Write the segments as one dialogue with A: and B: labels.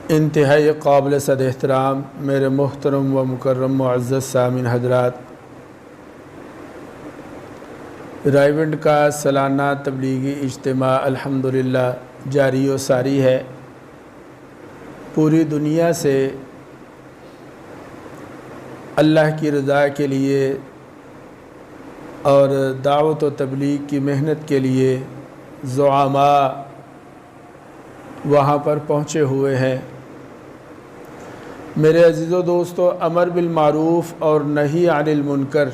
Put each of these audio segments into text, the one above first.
A: इंतहाई काबिल सद एहतराम मेरे मोहतरम व मुकर्रम मुअज़्ज़ज़ सामिन हज़रात, रायविंड का सालाना तबलीगी इज्तिमा अल्हम्दुलिल्लाह जारी व सारी है। पूरी दुनिया से अल्लाह की रज़ा के लिए और दावत व तबलीग की मेहनत के लिए ज़ुआमा वहाँ पर पहुँचे हुए हैं। मेरे अज़ीज़ो दोस्तों, अमर बिल मारूफ़ और नही अनिल मुनकर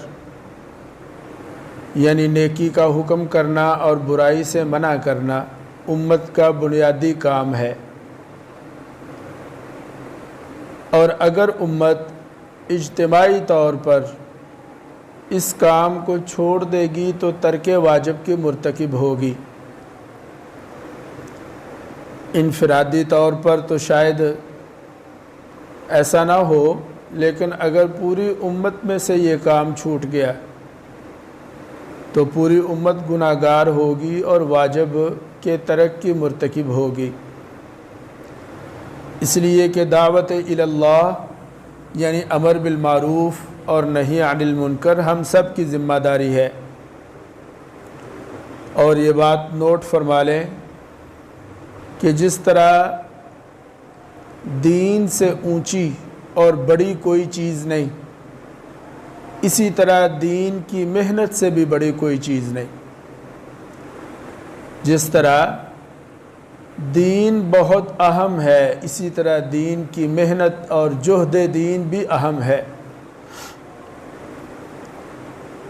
A: यानी नेकी का हुक्म करना और बुराई से मना करना उम्मत का बुनियादी काम है। और अगर उम्मत इज्तिमाई तौर पर इस काम को छोड़ देगी तो तर्के वाजिब की मुर्तकिब होगी। इनफरादी तौर पर तो शायद ऐसा ना हो, लेकिन अगर पूरी उम्मत में से ये काम छूट गया तो पूरी उम्मत गुनाहगार होगी और वाजिब के तरक की मुर्तकिब होगी। इसलिए कि दावत इल्लाह यानी अमर बिल मारूफ़ और नही अनिल मुनकर हम सब की ज़िम्मेदारी है। और ये बात नोट फरमा लें कि जिस तरह दीन से ऊंची और बड़ी कोई चीज़ नहीं, इसी तरह दीन की मेहनत से भी बड़ी कोई चीज़ नहीं। जिस तरह दीन बहुत अहम है, इसी तरह दीन की मेहनत और जुहद दीन भी अहम है।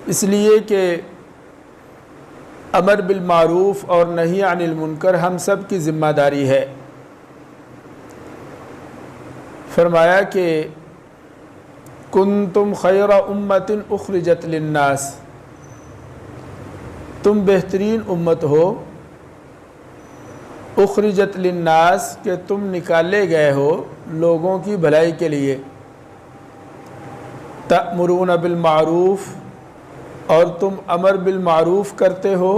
A: इसलिए कि अमर बिल मारूफ़ और नही अनिल मुनकर हम सब की ज़िम्मेदारी है। फरमाया कि कुंतुम खैरा उम्मतिन उखरिजत लिन्नास, तुम बेहतरीन उम्मत हो। उखरिजत लिन्नास के तुम निकाले गए हो लोगों की भलाई के लिए। तअमुरून बिल मारूफ़, और तुम अमर बिल मारूफ़ करते हो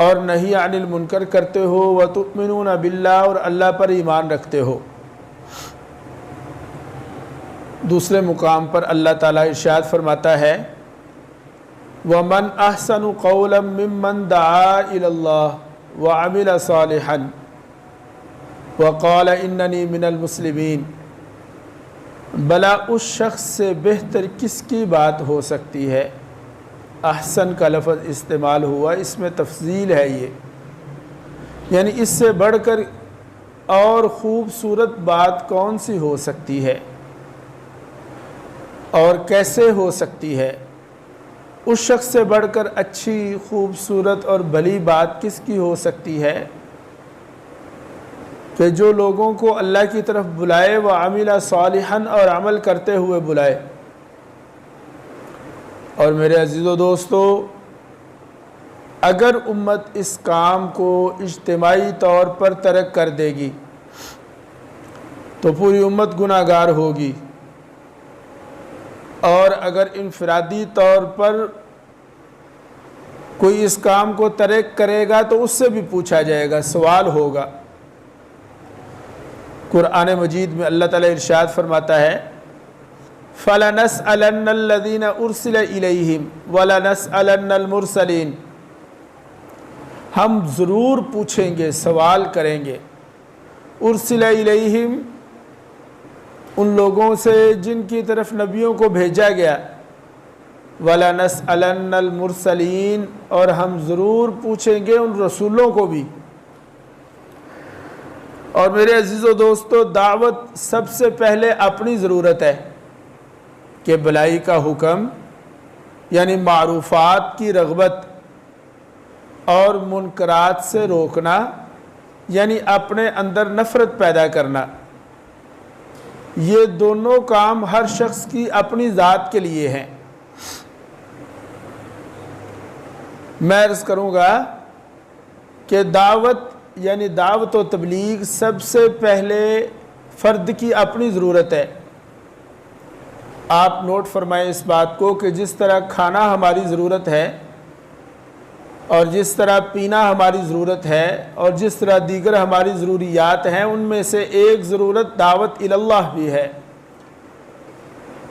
A: और नही अनिल मुनकर करते हो। व तुमिनून बिल्लाह, और अल्लाह पर ईमान रखते हो। दूसरे मुकाम पर अल्लाह ताला इरशाद फरमाता है, वमन अहसनु कौलन मिम्मन दआ इलल्लाह व अमिल सालिहन व क़ाल इन्ननी मिनल मुस्लिमीन। भला उस शख्स से बेहतर किसकी बात हो सकती है। अहसन का लफ्ज़ इस्तेमाल हुआ, इसमें तफसील है ये, यानी इससे बढ़कर और ख़ूबसूरत बात कौन सी हो सकती है और कैसे हो सकती है। उस शख्स से बढ़कर अच्छी, खूबसूरत और भली बात किसकी हो सकती है कि जो लोगों को अल्लाह की तरफ बुलाए, व अमिला सालिहन, और अमल करते हुए बुलाए। और मेरे अज़ीज़ों दोस्तों, अगर उम्मत इस काम को इज्तिमाई तौर पर तरक कर देगी तो पूरी उम्मत गुनाहगार होगी। और अगर इनफरादी तौर पर कोई इस काम को तरक करेगा तो उससे भी पूछा जाएगा, सवाल होगा। कुरान मजीद में अल्लाह ताला इरशाद फरमाता है, फ़लनस्अलन्नल्लज़ीना उरसिला इलैहिम वलनस्अलन्नल मुरसलीन। हम ज़रूर पूछेंगे, सवाल करेंगे। उरसिला इलैहिम, उन लोगों से जिनकी तरफ नबियों को भेजा गया। वलनस्अलन्नल मुरसलीन, और हम ज़रूर पूछेंगे उन रसूलों को भी। और मेरे अजीज़ों दोस्तों, दावत सबसे पहले अपनी ज़रूरत है कि भलाई का हुक्म यानी मारूफ़ात की रग़बत और मुनकरात से रोकना यानी अपने अंदर नफ़रत पैदा करना, ये दोनों काम हर शख्स की अपनी ज़ात के लिए हैं। मैं अर्ज़ करूँगा कि दावत यानी दावत व तबलीग सबसे पहले फ़र्द की अपनी ज़रूरत है। आप नोट फरमाएं इस बात को कि जिस तरह खाना हमारी ज़रूरत है, और जिस तरह पीना हमारी ज़रूरत है और जिस तरह दीगर हमारी ज़रूरियात हैं, उनमें से एक ज़रूरत दावत इल्लाह भी है,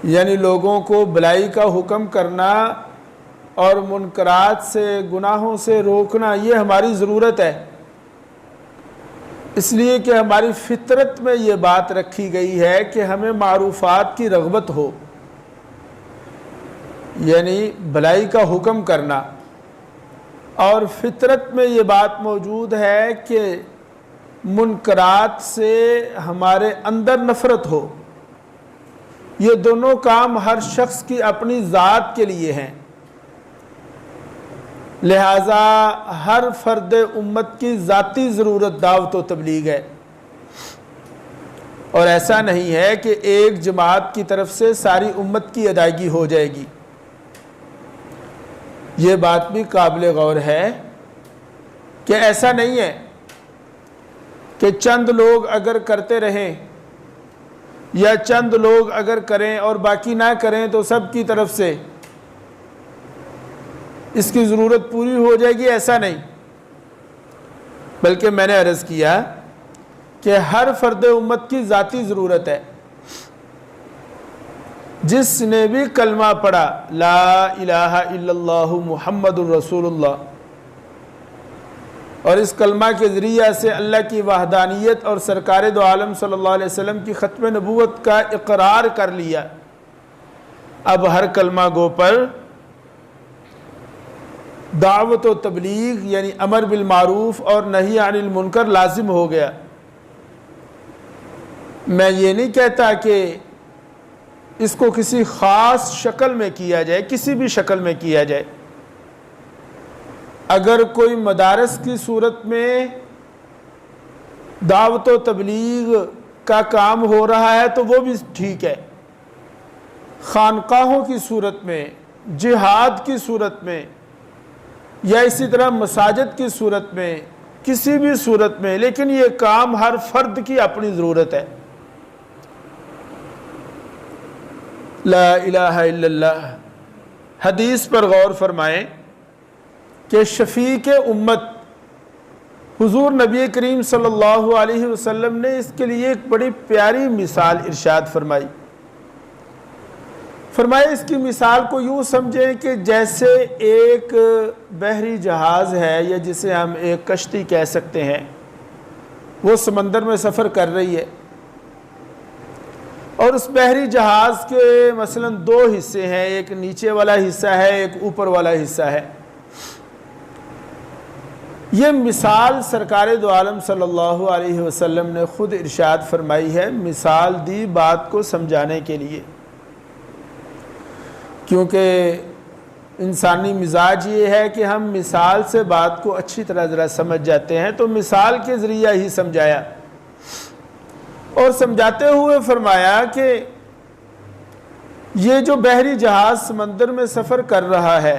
A: यानी लोगों को भलाई का हुक्म करना और मुनकरात से, गुनाहों से रोकना, ये हमारी ज़रूरत है। इसलिए कि हमारी फितरत में ये बात रखी गई है कि हमें मारूफ़ात की रग़बत हो, यानी भलाई का हुक्म करना, और फितरत में ये बात मौजूद है कि मुनकरात से हमारे अंदर नफ़रत हो। ये दोनों काम हर शख्स की अपनी ज़ात के लिए हैं, लिहाजा हर फ़र्द उम्मत की ज़ाती ज़रूरत दावत व तबलीग है, और ऐसा नहीं है कि एक जमात की तरफ से सारी उम्मत की अदायगी हो जाएगी। ये बात भी काबिल गौर है कि ऐसा नहीं है कि चंद लोग अगर करते रहें या चंद लोग अगर करें और बाकी ना करें तो सब की तरफ से इसकी ज़रूरत पूरी हो जाएगी, ऐसा नहीं। बल्कि मैंने अर्ज़ किया कि हर फ़र्द उम्मत की ज़ाती ज़रूरत है। जिसने भी कलमा पढ़ा ला इलाहा इल्लल्लाहु मुहम्मदुर रसूलुल्लाह, और इस कलमा के ज़रिया से अल्लाह की वहदानियत और सरकार दो आलम सल्लल्लाहु अलैहि वसल्लम की ख़त्म नबूवत का इक़रार कर लिया, अब हर कलमा गो पर दावत व तबलीग यानी अमर बिल मारूफ और नही अनिल मुनकर लाजिम हो गया। मैं ये नहीं कहता कि इसको किसी ख़ास शक्ल में किया जाए, किसी भी शक्ल में किया जाए। अगर कोई मदारस की सूरत में दावत व तबलीग का काम हो रहा है तो वो भी ठीक है। खानकाहों की सूरत में, जिहाद की सूरत में, या इसी तरह मसाजिद की सूरत में, किसी भी सूरत में, लेकिन ये काम हर फर्द की अपनी ज़रूरत है। ला इलाहा इल्लल्लाह हदीस पर गौर फरमाएं कि शफीक उम्मत हुजूर नबी करीम सल्लल्लाहु अलैहि वसल्लम ने इसके लिए एक बड़ी प्यारी मिसाल इरशाद फरमाई। इसकी मिसाल को यूँ समझें कि जैसे एक बहरी जहाज़ है, या जिसे हम एक कश्ती कह सकते हैं, वो समंदर में सफ़र कर रही है, और उस बहरी जहाज़ के मसलन दो हिस्से हैं, एक नीचे वाला हिस्सा है, एक ऊपर वाला हिस्सा है। ये मिसाल सरकार दो आलम सल्लल्लाहु अलैहि वसल्लम ने ख़ुद इरशाद फरमाई है, मिसाल दी बात को समझाने के लिए, क्योंकि इंसानी मिजाज ये है कि हम मिसाल से बात को अच्छी तरह ज़रा समझ जाते हैं, तो मिसाल के ज़रिया ही समझाया, और समझाते हुए फरमाया कि ये जो बहरी जहाज़ समंदर में सफ़र कर रहा है,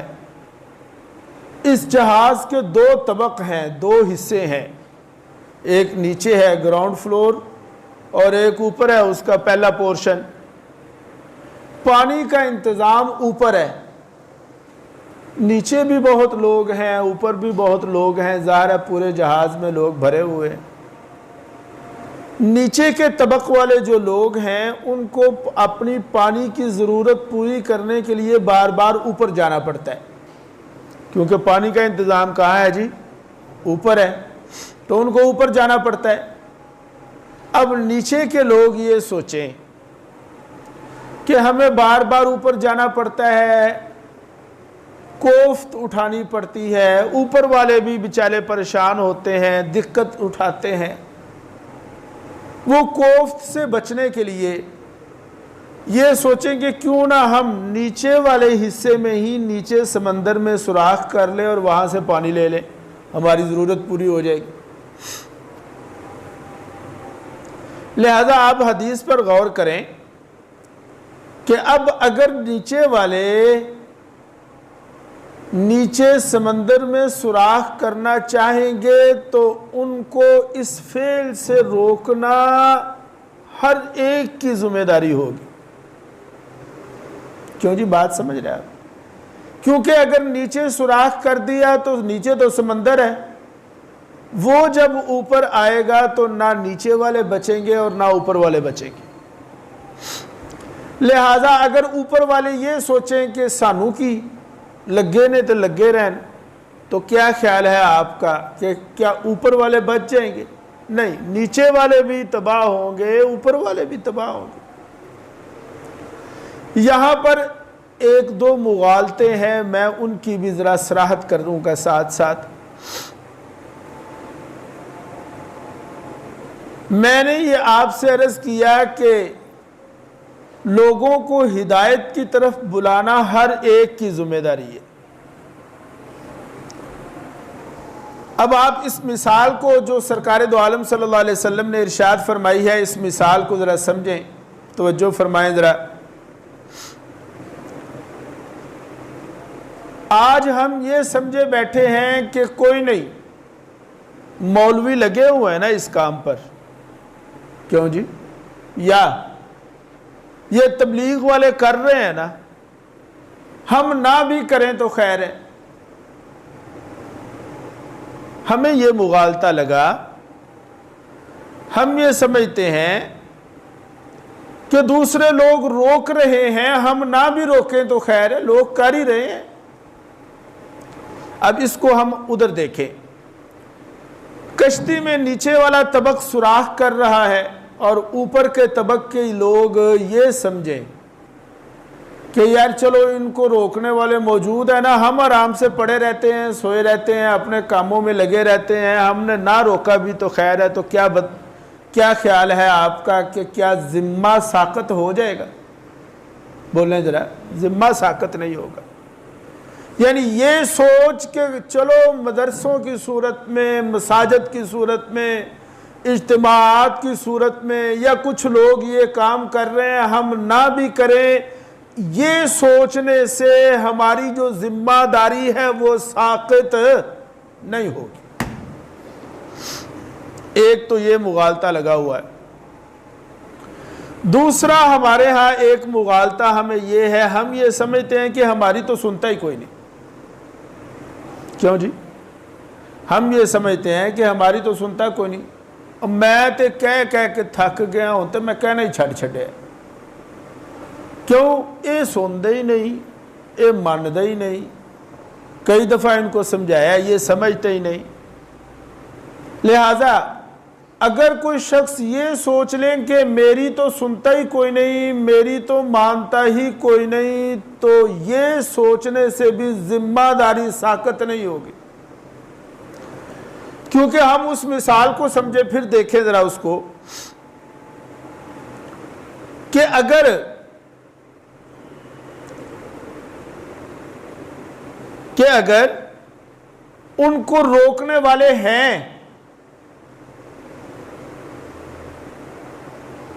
A: इस जहाज़ के दो तबक हैं, दो हिस्से हैं, एक नीचे है ग्राउंड फ्लोर और एक ऊपर है उसका पहला पोर्शन। पानी का इंतज़ाम ऊपर है, नीचे भी बहुत लोग हैं, ऊपर भी बहुत लोग हैं, ज़ाहिर है पूरे जहाज़ में लोग भरे हुए हैं। नीचे के तबक वाले जो लोग हैं उनको अपनी पानी की ज़रूरत पूरी करने के लिए बार बार ऊपर जाना पड़ता है, क्योंकि पानी का इंतज़ाम कहाँ है जी, ऊपर है, तो उनको ऊपर जाना पड़ता है। अब नीचे के लोग ये सोचें कि हमें बार बार ऊपर जाना पड़ता है, कोफ्त उठानी पड़ती है, ऊपर वाले भी बेचारे परेशान होते हैं, दिक्कत उठाते हैं। वो कोफ्त से बचने के लिए ये सोचेंगे क्यों ना हम नीचे वाले हिस्से में ही, नीचे समंदर में सुराख कर लें और वहाँ से पानी ले लें, हमारी ज़रूरत पूरी हो जाएगी। लिहाजा आप हदीस पर गौर करें कि अब अगर नीचे वाले नीचे समंदर में सुराख करना चाहेंगे तो उनको इस फेल से रोकना हर एक की जिम्मेदारी होगी। क्यों जी, बात समझ रहे हैं आप? क्योंकि अगर नीचे सुराख कर दिया तो नीचे तो समंदर है, वो जब ऊपर आएगा तो ना नीचे वाले बचेंगे और ना ऊपर वाले बचेंगे। लिहाजा अगर ऊपर वाले ये सोचें कि सानू की लगे ने तो लगे रहन, तो क्या ख्याल है आपका कि क्या ऊपर वाले बच जाएंगे? नहीं, नीचे वाले भी तबाह होंगे, ऊपर वाले भी तबाह होंगे। यहां पर एक दो मुगालते हैं, मैं उनकी भी जरा सराहत कर दूंगा साथ साथ। मैंने ये आपसे अर्ज किया कि लोगों को हिदायत की तरफ बुलाना हर एक की जिम्मेदारी है। अब आप इस मिसाल को जो सरकार दो आलम सल्लल्लाहु अलैहि वसल्लम ने इरशाद फरमाई है, इस मिसाल को ज़रा समझें, तवज्जो फरमाएं ज़रा। आज हम ये समझे बैठे हैं कि कोई नहीं, मौलवी लगे हुए हैं ना इस काम पर, क्यों जी, या ये तबलीग वाले कर रहे हैं ना, हम ना भी करें तो खैर है। हमें ये मुगालता लगा, हम ये समझते हैं कि दूसरे लोग रोक रहे हैं, हम ना भी रोकें तो खैर है, लोग कर ही रहे हैं। अब इसको हम उधर देखें, कश्ती में नीचे वाला तबक सुराख कर रहा है और ऊपर के तबक के लोग ये समझें कि यार चलो इनको रोकने वाले मौजूद है ना, हम आराम से पड़े रहते हैं, सोए रहते हैं, अपने कामों में लगे रहते हैं, हमने ना रोका भी तो खैर है। तो क्या ख्याल है आपका कि क्या जिम्मा साकत हो जाएगा? बोलें जरा, जिम्मा साकत नहीं होगा। यानी ये सोच के चलो मदरसों की सूरत में, मसाजिद की सूरत में, इज्तिमाआत की सूरत में, या कुछ लोग ये काम कर रहे हैं हम ना भी करें, ये सोचने से हमारी जो जिम्मेदारी है वो साक़ित नहीं होगी। एक तो ये मुगालता लगा हुआ है। दूसरा, हमारे यहाँ एक मुगालता हमें ये है, हम ये समझते हैं कि हमारी तो सुनता ही कोई नहीं। क्यों जी? हम ये समझते हैं कि हमारी तो सुनता कोई नहीं, और मैं तो कह कह के थक गया हूं, तो मैं कहना ही छड़ छड़े। क्यों? ये सुनते ही नहीं, ये मानते ही नहीं। कई दफ़ा इनको समझाया, ये समझते ही नहीं। लिहाजा अगर कोई शख्स ये सोच लें कि मेरी तो सुनता ही कोई नहीं, मेरी तो मानता ही कोई नहीं, तो ये सोचने से भी जिम्मेदारी साकत नहीं होगी। क्योंकि हम उस मिसाल को समझे, फिर देखें जरा उसको कि अगर उनको रोकने वाले हैं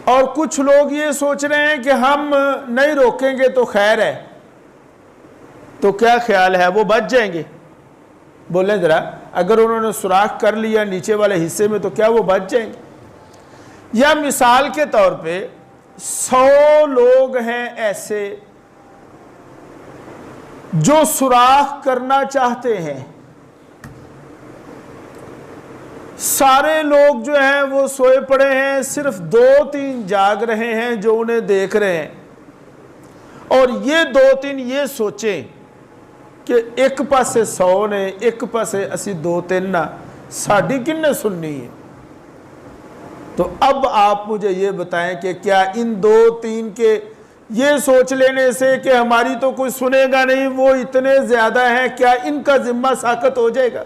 A: और कुछ लोग ये सोच रहे हैं कि हम नहीं रोकेंगे तो खैर है, तो क्या ख्याल है वो बच जाएंगे? बोले जरा, अगर उन्होंने सुराख कर लिया नीचे वाले हिस्से में तो क्या वो बच जाएंगे? या मिसाल के तौर पे 100 लोग हैं ऐसे जो सुराख करना चाहते हैं, सारे लोग जो हैं वो सोए पड़े हैं, सिर्फ 2-3 जाग रहे हैं जो उन्हें देख रहे हैं, और ये 2-3 ये सोचें कि एक पासे 100 ने, एक पासे असी 2-3 ना, साड़ी किन्ने सुननी है। तो अब आप मुझे ये बताएं कि क्या इन 2-3 के ये सोच लेने से कि हमारी तो कोई सुनेगा नहीं, वो इतने ज्यादा हैं, क्या इनका जिम्मा साकत हो जाएगा?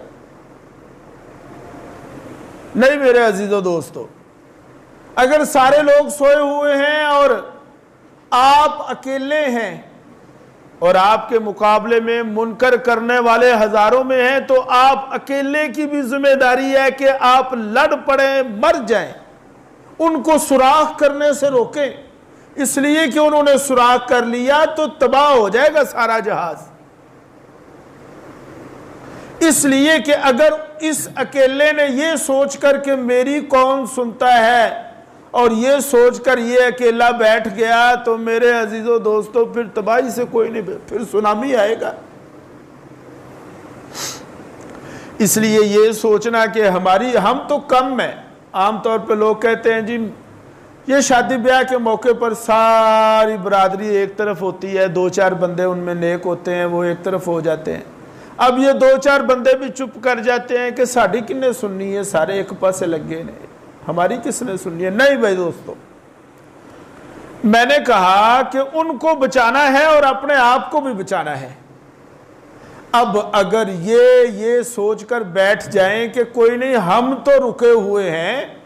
A: नहीं मेरे अजीजों दोस्तों, अगर सारे लोग सोए हुए हैं और आप अकेले हैं और आपके मुकाबले में मुनकर करने वाले हजारों में हैं, तो आप अकेले की भी जिम्मेदारी है कि आप लड़ पड़े, मर जाएं, उनको सुराख करने से रोकें। इसलिए कि उन्होंने सुराख कर लिया तो तबाह हो जाएगा सारा जहाज। इसलिए कि अगर इस अकेले ने ये सोचकर कि मेरी कौन सुनता है और ये सोचकर ये अकेला बैठ गया, तो मेरे अजीजों दोस्तों फिर तबाही से कोई नहीं, फिर सुनामी आएगा। इसलिए ये सोचना कि हम तो कम हैं। आम तौर पे लोग कहते हैं जी ये शादी ब्याह के मौके पर सारी बरादरी एक तरफ होती है, 2-4 बंदे उनमें नेक होते हैं, वो एक तरफ हो जाते हैं। अब ये 2-4 बंदे भी चुप कर जाते हैं कि साड़ी किसने सुननी है, सारे एक पासे लग गए ने, हमारी किसने सुननी है। नहीं भाई दोस्तों, मैंने कहा कि उनको बचाना है और अपने आप को भी बचाना है। अब अगर ये सोचकर बैठ जाएं कि कोई नहीं हम तो रुके हुए हैं,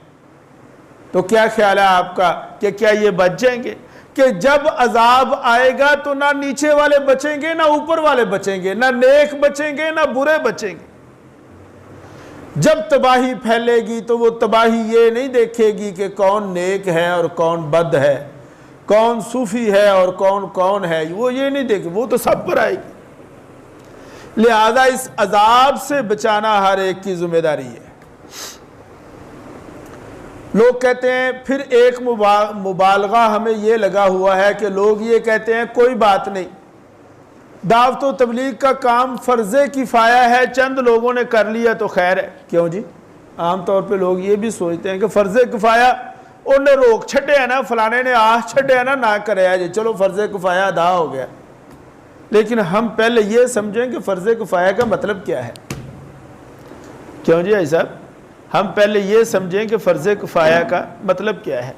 A: तो क्या ख्याल है आपका कि क्या ये बच जाएंगे? कि जब अजाब आएगा तो ना नीचे वाले बचेंगे ना ऊपर वाले बचेंगे, ना नेक बचेंगे ना बुरे बचेंगे। जब तबाही फैलेगी तो वो तबाही ये नहीं देखेगी कि कौन नेक है और कौन बद है, कौन सूफी है और कौन कौन है, वो ये नहीं देखेगी, वो तो सब पर आएगी। लिहाजा इस अजाब से बचाना हर एक की जिम्मेदारी है। लोग कहते हैं, फिर एक मुबालगा हमें ये लगा हुआ है कि लोग ये कहते हैं कोई बात नहीं, दावत व तबलीग का काम फ़र्ज़े किफ़ाया है, चंद लोगों ने कर लिया तो खैर है। क्यों जी? आम तौर पे लोग ये भी सोचते हैं कि फ़र्ज़े किफ़ाया उन्हें रोक छड़े है ना, फलाने ने आह छड़े है ना करे जी, चलो फ़र्ज़े किफ़ाया अदा हो गया। लेकिन हम पहले ये समझें कि फ़र्ज़े किफ़ाया का मतलब क्या है। क्यों जी भाई साहब? हम पहले ये समझें कि फ़र्ज़े किफ़ाया का मतलब क्या है।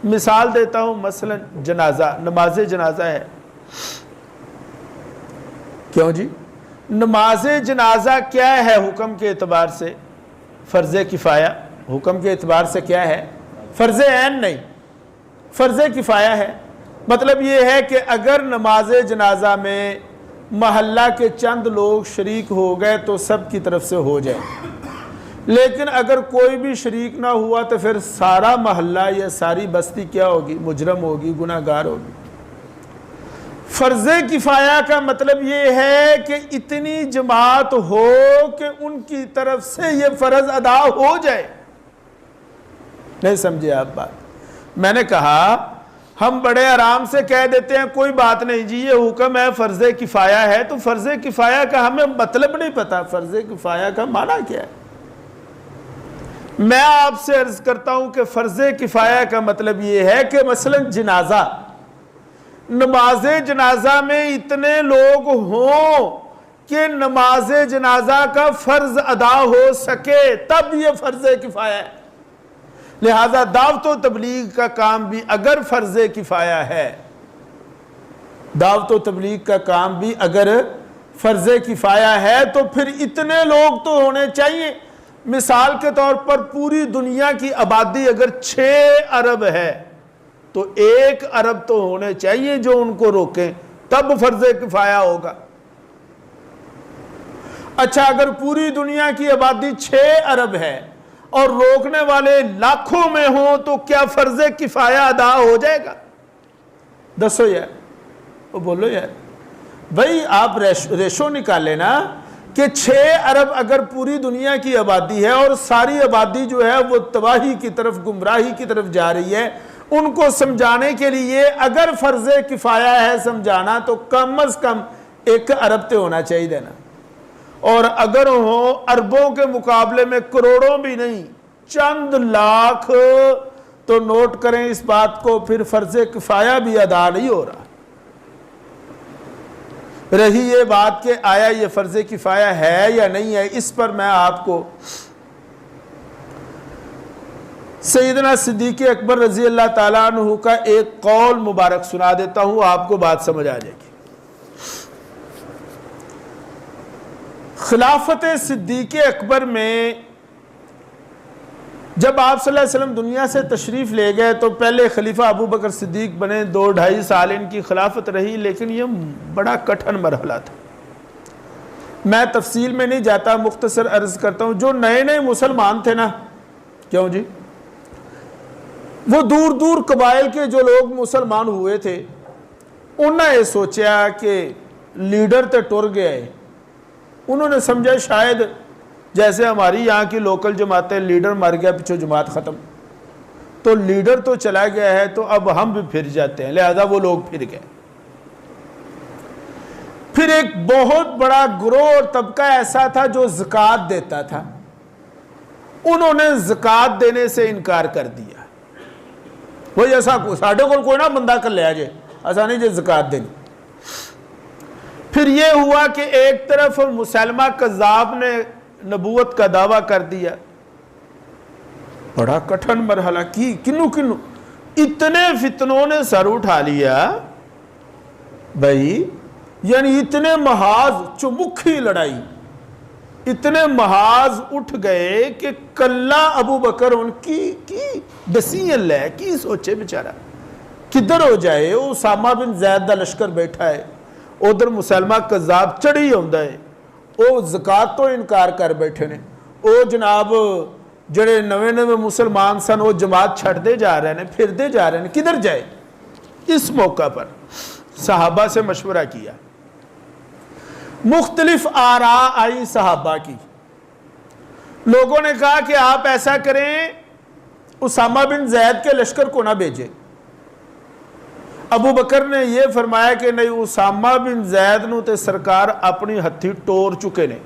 A: मिसाल देता हूँ, मसलन जनाजा, नमाज जनाजा है। क्यों जी? नमाज जनाजा क्या है हुक्म के एतबार से? फ़र्ज़े किफ़ाया। हुक्म के एतबार से क्या है? फ़र्ज़े ऐन नहीं, फ़र्ज़े किफ़ाया है। मतलब ये है कि अगर नमाज जनाजा में महल्ला के चंद लोग शरीक हो गए तो सब की तरफ से हो जाए, लेकिन अगर कोई भी शरीक ना हुआ तो फिर सारा महल्ला या सारी बस्ती क्या होगी? मुजरम होगी, गुनाहगार होगी। फ़र्ज़े किफ़ाया का मतलब ये है कि इतनी जमात हो कि उनकी तरफ से ये फ़र्ज़ अदा हो जाए। नहीं समझे आप बात? मैंने कहा हम बड़े आराम से कह देते हैं कोई बात नहीं जी, ये हुक्म है, फ़र्ज़े किफ़ाया है, तो फ़र्ज़े किफ़ाया का हमें मतलब नहीं पता। फ़र्ज़े किफ़ाया का माना क्या है? मैं आपसे अर्ज करता हूं कि फ़र्ज़े किफ़ाया का मतलब ये है कि मसलन जनाजा, नमाज जनाजा में इतने लोग हों कि नमाज जनाजा का फ़र्ज़ अदा हो सके, तब ये फ़र्ज़े किफ़ाया है। लिहाजा दावत व तबलीग का काम भी अगर फ़र्ज़े किफ़ाया है, दावत व तबलीग का काम भी अगर फ़र्ज़े किफ़ाया है, तो फिर इतने लोग तो होने चाहिए। मिसाल के तौर पर पूरी दुनिया की आबादी अगर 6 अरब है तो 1 अरब तो होने चाहिए जो उनको रोकें, तब फ़र्ज़े किफ़ाया होगा। अच्छा, अगर पूरी दुनिया की आबादी 6 अरब है और रोकने वाले लाखों में हो तो क्या फ़र्ज़े किफ़ाया अदा हो जाएगा? दसो यार, वो बोलो यार भाई, आप रेशो निकाले ना कि 6 अरब अगर पूरी दुनिया की आबादी है और सारी आबादी जो है वो तबाही की तरफ, गुमराही की तरफ जा रही है, उनको समझाने के लिए अगर फ़र्ज़े किफ़ाया है समझाना, तो कम अज़ कम 1 अरब तो होना चाहिए देना। और अगर हो अरबों के मुकाबले में करोड़ों भी नहीं, चंद लाख, तो नोट करें इस बात को, फिर फ़र्ज़े किफ़ाया भी अदा नहीं हो रहा। रही ये बात कि आया ये फ़र्ज़े किफ़ाया है या नहीं है, इस पर मैं आपको सैयदना सिद्दीक़ अकबर रज़ी अल्लाह ताला अन्हु का एक कौल मुबारक सुना देता हूँ, आपको बात समझ आ जाएगी। खिलाफत सिद्दीक़ अकबर में जब आप सल्लल्लाहु अलैहि वसल्लम दुनिया से तशरीफ़ ले गए तो पहले खलीफा अबू बकर सिद्दीक़ बने, 2-2.5 साल इनकी खिलाफत रही, लेकिन ये बड़ा कठिन मरहला था। मैं तफसील में नहीं जाता, मुख्तसर अर्ज़ करता हूँ। जो नए नए मुसलमान थे ना, क्यों जी, वो दूर दूर कबाइल के जो लोग मुसलमान हुए थे, उन्होंने सोचा कि लीडर तो टुर गए। उन्होंने समझा शायद जैसे हमारी यहाँ की लोकल जमातें, लीडर मर गया पीछे जमात ख़त्म, तो लीडर तो चला गया है तो अब हम भी फिर जाते हैं, लिहाजा वो लोग फिर गए। फिर एक बहुत बड़ा गिरोह और तबका ऐसा था जो ज़कात देता था, उन्होंने ज़कात देने से इनकार कर दिया। वही ऐसा साढ़े को कोई ना बंदा कर लिया जे ऐसा नहीं जे ज़कात देनी। फिर यह हुआ कि एक तरफ मुसलमा कज़्ज़ाब ने नबूवत का दावा कर दिया, बड़ा कठिन मरहला की, किन्नू किन्नू इतने फितनों ने सर उठा लिया भाई, यानी इतने महाज चुमुखी लड़ाई, इतने महाज उठ गए कि कल्ला अबू बकर उनकी की डिसीजन ले की सोचे बेचारा किधर हो जाए। उसामा बिन जैद दा लश्कर बैठा है, उधर मुसलमा कज़्ज़ाब चढ़ी आउंदा है, वो ज़कात तो इनकार कर बैठे ने। वो जनाब जड़े नवे नवे मुसलमान सन वो जमात छड़ते जा रहे हैं, फिरते जा रहे हैं, किधर जाए। इस मौका पर सहाबा से मशवरा किया, मुख्तलिफ आरा आई सहाबा की। लोगों ने कहा कि आप ऐसा करें, उसामा बिन जैद के लश्कर को ना भेजें। अबू बकर ने यह फरमाया कि नहीं, उसामा बिन जैद नूं ते सरकार अपनी हथी टोर चुके ने,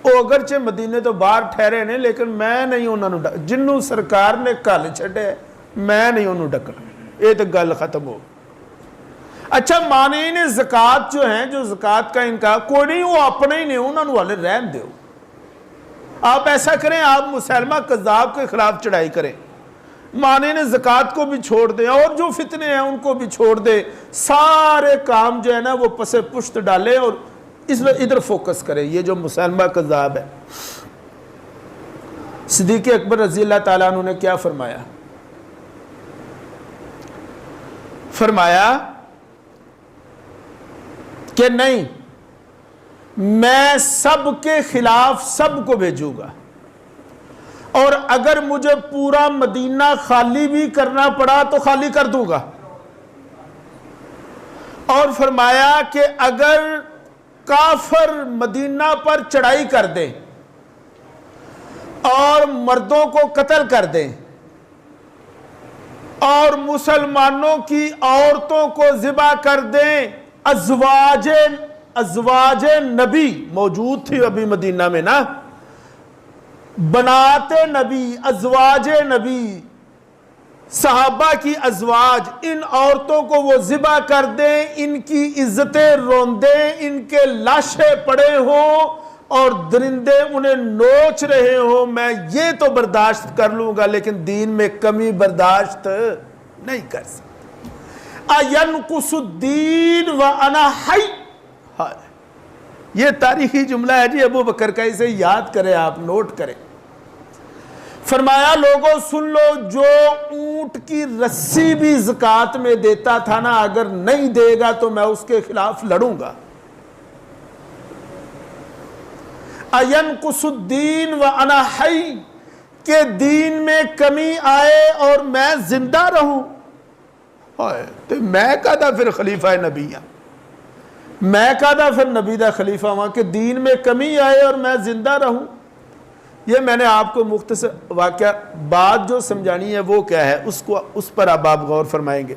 A: वो अगरचे मदीने तो बाहर ठहरे ने, लेकिन मैं नहीं उन्होंने जिन्हों सरकार ने घल छड्डे मैं नहीं उन्होंने डकना। ये तो गल खत्म हो। अच्छा मानी ने ज़कात जो है, जो ज़कात का इनका कोई नहीं, वो अपने ही नहीं, उन्होंने वाले रहन दो। आप ऐसा करें, आप मुसलमा कज़्ज़ाब के खिलाफ चढ़ाई करें, माने ने ज़कात को भी छोड़ दें और जो फितने हैं उनको भी छोड़ दे, सारे काम जो है ना वो पसे पुश्त डाले और इधर फोकस करें। ये जो मुसलमा कज़्ज़ाब है, सिद्दीक़ अकबर रज़ी अल्लाह ताला अन्हु ने क्या फरमाया? फरमाया कि नहीं, मैं सबके खिलाफ सबको भेजूंगा और अगर मुझे पूरा मदीना खाली भी करना पड़ा तो खाली कर दूंगा। और फरमाया कि अगर काफर मदीना पर चढ़ाई कर दे और मर्दों को कत्ल कर दे और मुसलमानों की औरतों को ज़िबा कर दें, अज़वाजे नबी मौजूद थी अभी मदीना में ना, बनाते नबी, अज़वाजे नबी, सहाबा की अज़वाज, इन औरतों को वो ज़िबा कर दें, इनकी इज्जतें रोंदें, इनके लाशें पड़े हों और दरिंदे उन्हें नोच रहे हो, मैं ये तो बर्दाश्त कर लूंगा, लेकिन दीन में कमी बर्दाश्त नहीं कर सकता। अयनकुसुद्दीन व अना हई, ये तारीखी जुमला है जी अबू बकर का, इसे याद करें आप, नोट करें। फरमाया लोगों सुन लो, जो ऊंट की रस्सी भी ज़कात में देता था ना, अगर नहीं देगा तो मैं उसके खिलाफ लड़ूंगा। अयनकुसुद्दीन व अना हई, के दीन में कमी आए और मैं जिंदा रहूं, तो मैं कहता फिर खलीफा नबी हाँ, मैं कहता फिर नबी दा खलीफा वहां के दीन में कमी आए और मैं जिंदा रहूं। ये मैंने आपको मुख्तसर वाक़या, बात जो समझानी है वो क्या है उसको, उस पर अब आप गौर फरमाएंगे।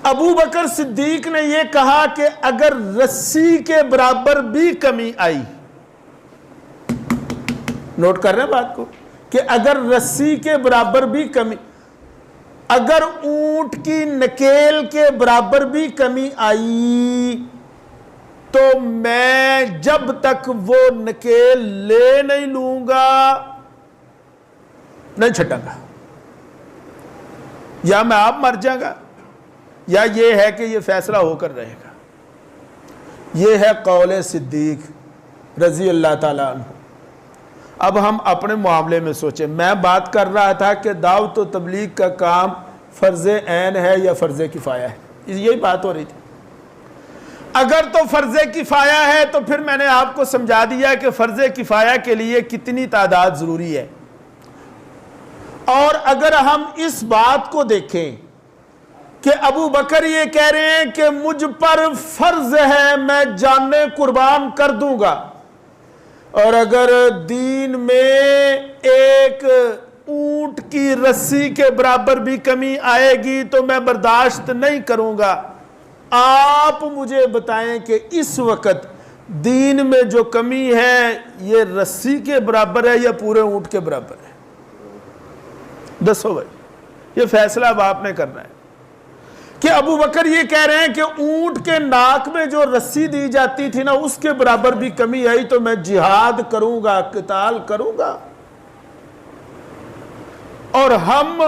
A: अबू बकर सिद्दीक ने यह कहा कि अगर रस्सी के बराबर भी कमी आई, नोट कर रहे हैं बात को, कि अगर रस्सी के बराबर भी कमी, अगर ऊंट की नकेल के बराबर भी कमी आई तो मैं जब तक वो नकेल ले नहीं लूंगा नहीं छटांगा, या मैं आप मर जाऊंगा या ये है कि ये फैसला होकर रहेगा। ये है कौले सिद्दीक रजी अल्लाह ताला अन्हु। अब हम अपने मामले में सोचें, मैं बात कर रहा था कि दावत व तबलीग का काम फ़र्ज़ ऐन है या फ़र्ज़ किफ़ाया है, यही बात हो रही थी। अगर तो फ़र्ज़ किफ़ाया है तो फिर मैंने आपको समझा दिया कि फ़र्ज़ किफ़ाया के लिए कितनी तादाद ज़रूरी है। और अगर हम इस बात को देखें कि अबू बकर ये कह रहे हैं कि मुझ पर फ़र्ज़ है, मैं जाने कुर्बान कर दूंगा, और अगर दीन में एक ऊंट की रस्सी के बराबर भी कमी आएगी तो मैं बर्दाश्त नहीं करूंगा, आप मुझे बताएं कि इस वक्त दीन में जो कमी है ये रस्सी के बराबर है या पूरे ऊंट के बराबर है? दसो भाई, ये फैसला अब आपने करना है कि अबू बकर ये कह रहे हैं कि ऊंट के नाक में जो रस्सी दी जाती थी ना उसके बराबर भी कमी आई तो मैं जिहाद करूंगा, किताल करूंगा। और हम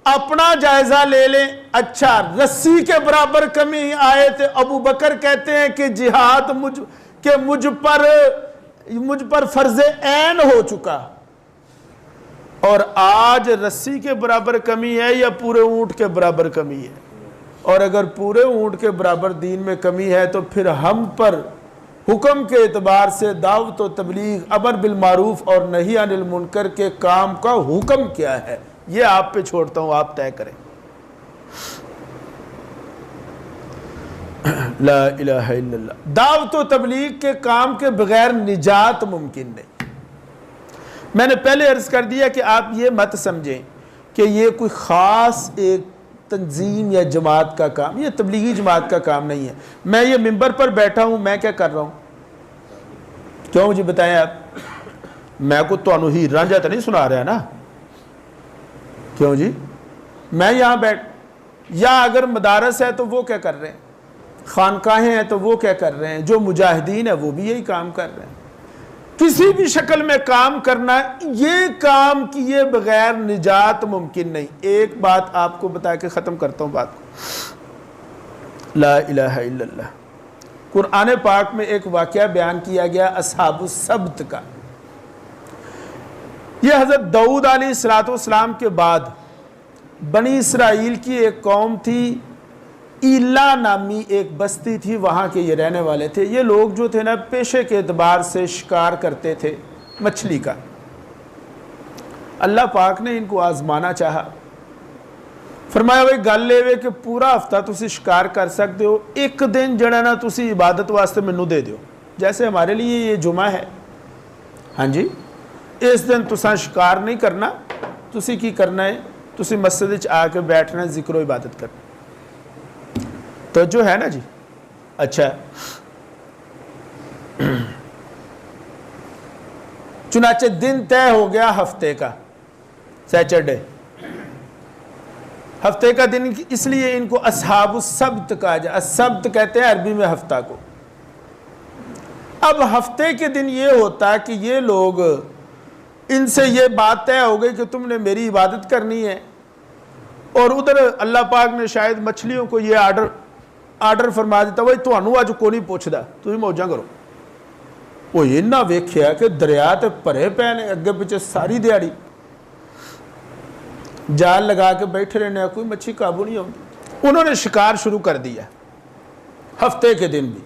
A: अपना जायजा ले लें, अच्छा रस्सी के बराबर कमी आए थे, अबू बकर कहते हैं कि जिहाद मुझ पर फर्ज ऐन हो चुका, और आज रस्सी के बराबर कमी है या पूरे ऊंट के बराबर कमी है? और अगर पूरे ऊंट के बराबर दीन में कमी है तो फिर हम पर हुक्म के एतबार से दावत व तबलीग, अमर बिल मारूफ और नही अनिल मुनकर के काम का हुक्म क्या है, ये आप पे छोड़ता हूं, आप तय करें। ला इलाहा इल्लल्लाह। दावत व तबलीग के काम के बगैर निजात मुमकिन नहीं। मैंने पहले अर्ज कर दिया कि आप ये मत समझें कि ये कोई ख़ास एक तंजीम या जमात का काम, ये तबलीगी जमात का काम नहीं है। मैं ये मिंबर पर बैठा हूँ, मैं क्या कर रहा हूँ? क्यों मुझे बताएं आप? मैं को तो हीर रांझा तो नहीं सुना रहा ना? क्यों जी? मैं यहाँ बैठ, या अगर मदारस है तो वो क्या कर रहे हैं, खानकाहें हैं तो वो क्या कर रहे हैं, जो मुजाहिदीन है वो भी यही काम कर रहे हैं। किसी भी शक्ल में काम करना, ये काम किए बगैर निजात मुमकिन नहीं। एक बात आपको बता के ख़त्म करता हूँ बात को। ला इलाहा इल्लल्लाह। कुरान पाक में एक वाक़या बयान किया गया अस्हाबुस सब्त का। यह हज़रत दाऊद अलैहिस्सलाम के बाद बनी इसराइल की एक कौम थी, ईला नामी एक बस्ती थी, वहाँ के ये रहने वाले थे। ये लोग जो थे ना पेशे के एतबार से शिकार करते थे मछली का। अल्लाह पाक ने इनको आजमाना चाहा, फरमाया भाई गल लेवे कि पूरा हफ्ता तुसी शिकार कर सकते हो, एक दिन जड़ा ना तुसी इबादत वास्ते मैनू दे दो। जैसे हमारे लिए ये जुमा है, हाँ जी, इस दिन तुसा शिकार नहीं करना, तुसी की करना है, तुसी मस्जिद विच आके बैठना, जिक्र इबादत करना। तो जो है ना जी, अच्छा चुनाचे दिन तय हो गया हफ्ते का, सैटरडे, हफ्ते का दिन, इसलिए इनको अस्हाबुस सब्त कहा जाए। सब्त कहते हैं अरबी में हफ्ता को। अब हफ्ते के दिन ये होता है कि ये लोग, इनसे ये बात तय हो गई कि तुमने मेरी इबादत करनी है, और उधर अल्लाह पाक ने शायद मछलियों को ये आर्डर फरमा दिता, भाई तुहानू अज को नहीं पुछदा, तुम मौजा करो। वो इन्ना वेख्या कि दरिया तो भरे पे ने अगे पिछे सारी दिहाड़ी, जाल लगा के बैठे रहने, कोई मच्छी काबू नहीं आती। उन्होंने शिकार शुरू कर दिया हफ्ते के दिन भी,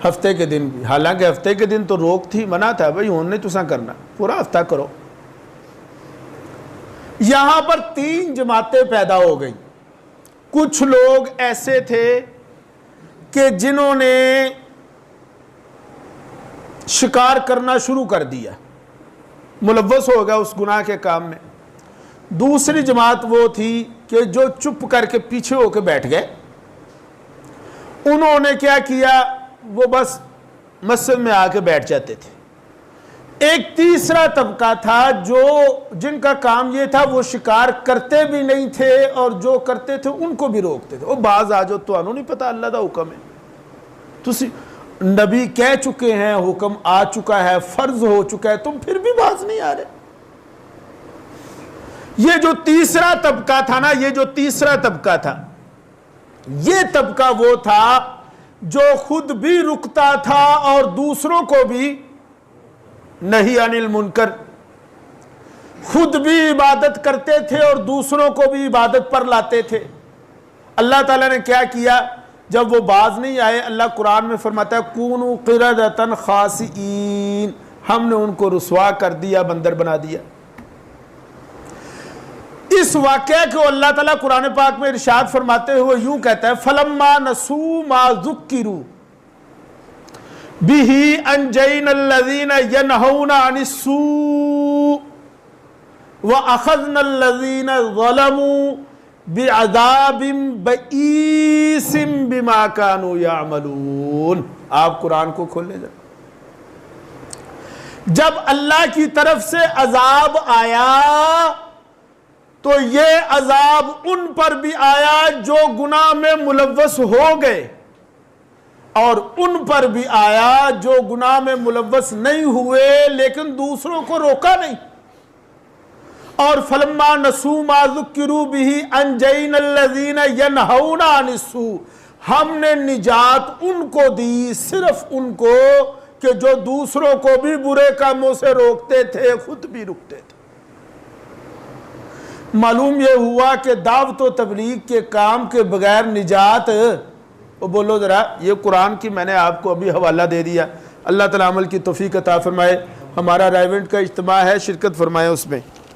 A: हफ्ते के दिन भी। हालांकि हफ्ते के दिन तो रोक थी, मना था, भाई उन्होंने तुसा करना, पूरा हफ्ता करो। यहां पर 3 जमातें पैदा हो गई। कुछ लोग ऐसे थे कि जिन्होंने शिकार करना शुरू कर दिया, मुलव्वस हो गया उस गुनाह के काम में। दूसरी जमात वो थी कि जो चुप करके पीछे होकर बैठ गए। उन्होंने क्या किया, वो बस मस्जिद में आके बैठ जाते थे। एक तीसरा तबका था जो जिनका काम ये था, वो शिकार करते भी नहीं थे और जो करते थे उनको भी रोकते थे। वो बाज आ जाओ, तो नहीं पता अल्लाह का हुक्म है, तुसी नबी कह चुके हैं, हुक्म आ चुका है, फर्ज हो चुका है, तुम फिर भी बाज नहीं आ रहे। ये जो तीसरा तबका था ना, ये जो तीसरा तबका था, ये तबका वो था जो खुद भी रुकता था और दूसरों को भी नहीं अनिल मुनकर, खुद भी इबादत करते थे और दूसरों को भी इबादत पर लाते थे। अल्लाह ताला ने क्या किया, जब वो बाज नहीं आए, अल्लाह कुरान में फरमाता है कूनू क़िरदतन ख़ासिईन, हमने उनको रुसवा कर दिया, बंदर बना दिया। इस वाक़या को अल्लाह ताला कुरान पाक में इरशाद फरमाते हुए यूं कहता है, फलम्मा नसू मा ज़ुक्किरू बिही अंजैनल्लज़ीना यनहौना अनिस्सू व अख़ज़नल्लज़ीना ज़लमू बिअज़ाबिम बईसिम बिमा कानू यामलून। आप कुरान को खोल ले जाए। जब अल्लाह की तरफ से अजाब आया तो ये अजाब उन पर भी आया जो गुनाह में मुलव्वस हो गए, और उन पर भी आया जो गुनाह में मुलव्वस नहीं हुए लेकिन दूसरों को रोका नहीं। और फलम्मा नसू मा ज़ुक्किरू बिही अंजैनल्लज़ीना यनहौना अनिस्सू, हमने निजात उनको दी, सिर्फ उनको कि जो दूसरों को भी बुरे कामों से रोकते थे, खुद भी रुकते थे। मालूम यह हुआ कि दावत व तबलीग के काम के बगैर निजात, वो बोलो ज़रा, ये कुरान की मैंने आपको अभी हवाला दे दिया। अल्लाह ताला अमल की तौफीक अता फरमाए। हमारा राइवेंट का इज्तिमा है, शिरकत फरमाए उसमें।